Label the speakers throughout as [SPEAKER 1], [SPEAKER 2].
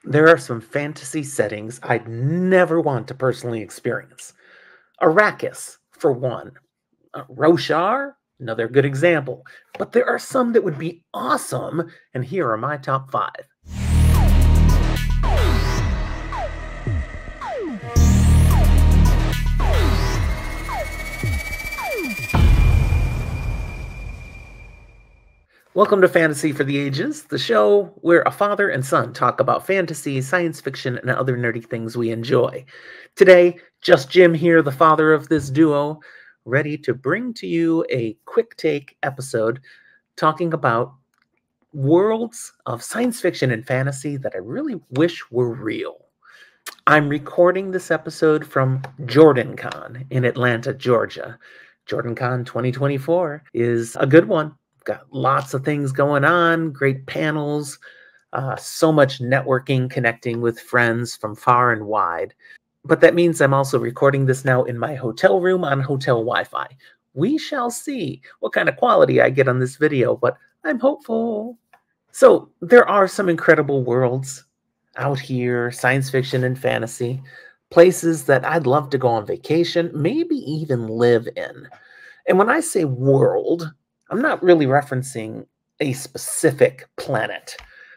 [SPEAKER 1] There are some fantasy settings I'd never want to personally experience. Arrakis, for one. Roshar, another good example. But there are some that would be awesome, and here are my top 5. Welcome to Fantasy for the Ages, the show where a father and son talk about fantasy, science fiction, and other nerdy things we enjoy. Today, just Jim here, the father of this duo, ready to bring to you a quick take episode talking about worlds of science fiction and fantasy that I really wish were real. I'm recording this episode from JordanCon in Atlanta, Georgia. JordanCon 2024 is a good one. Got lots of things going on, great panels, so much networking, connecting with friends from far and wide. But that means I'm also recording this now in my hotel room on hotel Wi-Fi. We shall see what kind of quality I get on this video, but I'm hopeful. So there are some incredible worlds out here, science fiction and fantasy, places that I'd love to go on vacation, maybe even live in. And when I say world, I'm not really referencing a specific planet.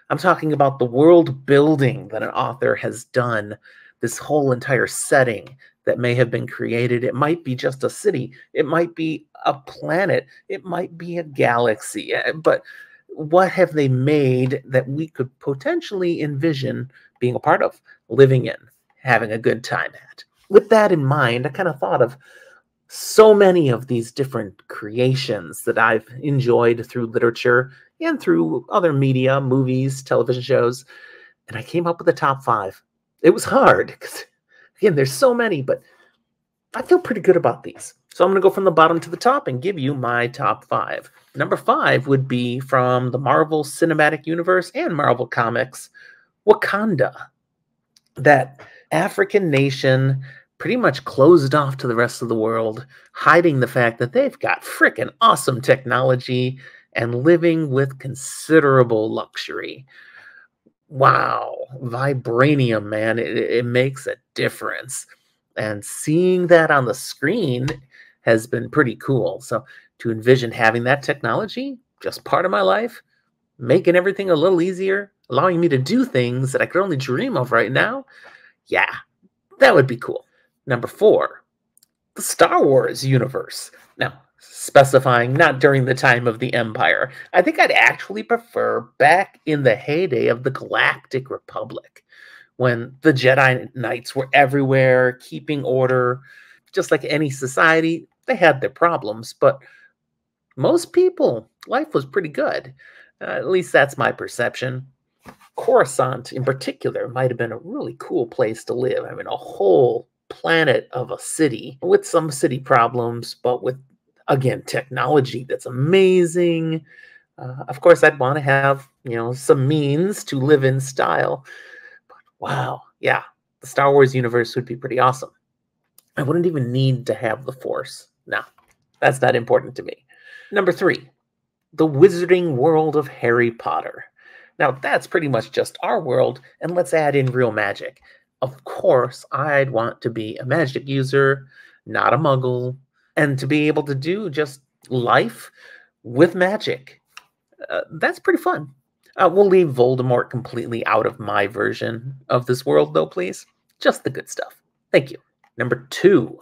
[SPEAKER 1] I'm talking about the world building that an author has done, this whole entire setting that may have been created. It might be just a city. It might be a planet. It might be a galaxy. But what have they made that we could potentially envision being a part of, living in, having a good time at? With that in mind, I kind of thought of so many of these different creations that I've enjoyed through literature and through other media, movies, television shows, and I came up with a top 5. It was hard because, again, there's so many, but I feel pretty good about these. So I'm going to go from the bottom to the top and give you my top 5. Number 5 would be from the Marvel Cinematic Universe and Marvel Comics, Wakanda. That African nation pretty much closed off to the rest of the world, hiding the fact that they've got frickin' awesome technology and living with considerable luxury. Wow, vibranium, man, it makes a difference. And seeing that on the screen has been pretty cool. So to envision having that technology, just part of my life, making everything a little easier, allowing me to do things that I could only dream of right now, yeah, that would be cool. Number 4, the Star Wars universe. Now, specifying not during the time of the Empire. I think I'd actually prefer back in the heyday of the Galactic Republic, when the Jedi Knights were everywhere, keeping order. Just like any society, they had their problems, but most people, life was pretty good. At least that's my perception. Coruscant, in particular, might have been a really cool place to live. I mean, a whole planet of a city with some city problems, but with, again, technology that's amazing. Of course, I'd want to have, some means to live in style. But wow, yeah, the Star Wars universe would be pretty awesome. I wouldn't even need to have the Force. No, that's not important to me. Number 3, the Wizarding World of Harry Potter. Now, that's pretty much just our world, and let's add in real magic. Of course, I'd want to be a magic user, not a muggle, and to be able to do just life with magic. That's pretty fun. We'll leave Voldemort completely out of my version of this world, though, please. Just the good stuff. Thank you. Number 2,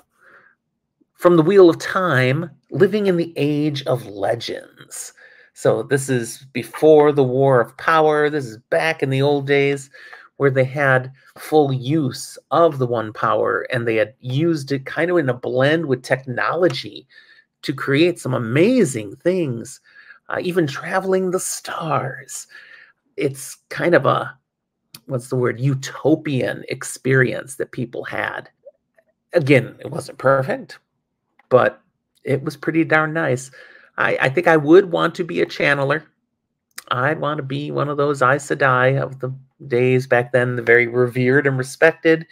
[SPEAKER 1] from the Wheel of Time, living in the Age of Legends. So this is before the War of Power. This is back in the old days where they had full use of the One Power, and they had used it kind of in a blend with technology to create some amazing things, even traveling the stars. It's kind of a, utopian experience that people had. Again, it wasn't perfect, but it was pretty darn nice. I think I would want to be a channeler. I'd want to be one of those Aes Sedai of the days back then, the very revered and respected,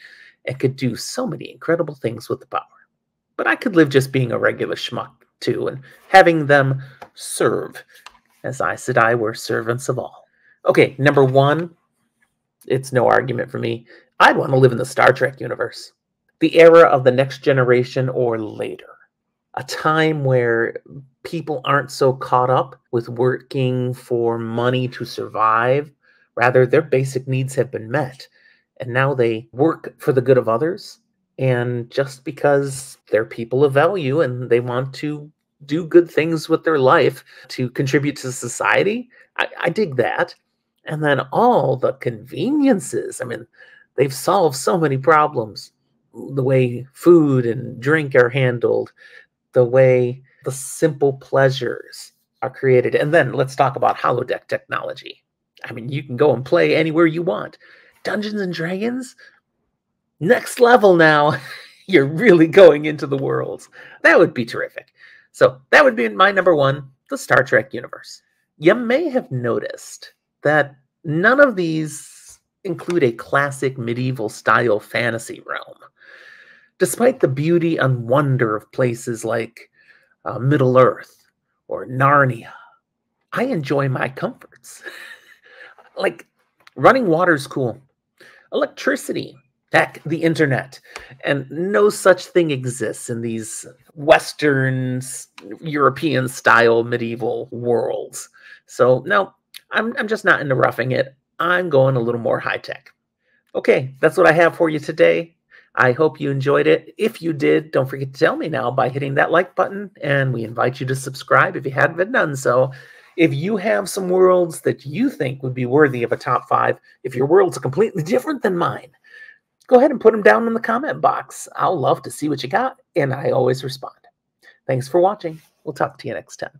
[SPEAKER 1] and could do so many incredible things with the power. But I could live just being a regular schmuck, too, and having them serve, as Aes Sedai were servants of all. Okay, number 1, It's no argument for me. I'd want to live in the Star Trek universe, the era of the next generation or later. A time where people aren't so caught up with working for money to survive. Rather, their basic needs have been met. And now they work for the good of others. And just because they're people of value and they want to do good things with their life to contribute to society, I dig that. And then all the conveniences. I mean, they've solved so many problems. The way food and drink are handled, the way the simple pleasures are created. And then let's talk about holodeck technology. I mean, you can go and play anywhere you want. Dungeons and Dragons, next level now. You're really going into the worlds. That would be terrific. So that would be my number one, the Star Trek universe. You may have noticed that none of these include a classic medieval style fantasy realm. Despite the beauty and wonder of places like Middle Earth or Narnia, I enjoy my comforts. Like running water's cool, electricity, heck, the internet, and no such thing exists in these Western European style medieval worlds. So no, I'm just not into roughing it. I'm going a little more high tech. Okay, that's what I have for you today. I hope you enjoyed it. If you did, don't forget to tell me now by hitting that like button, and we invite you to subscribe if you haven't done so. If you have some worlds that you think would be worthy of a top 5, if your worlds are completely different than mine, go ahead and put them down in the comment box. I'll love to see what you got, and I always respond. Thanks for watching. We'll talk to you next time.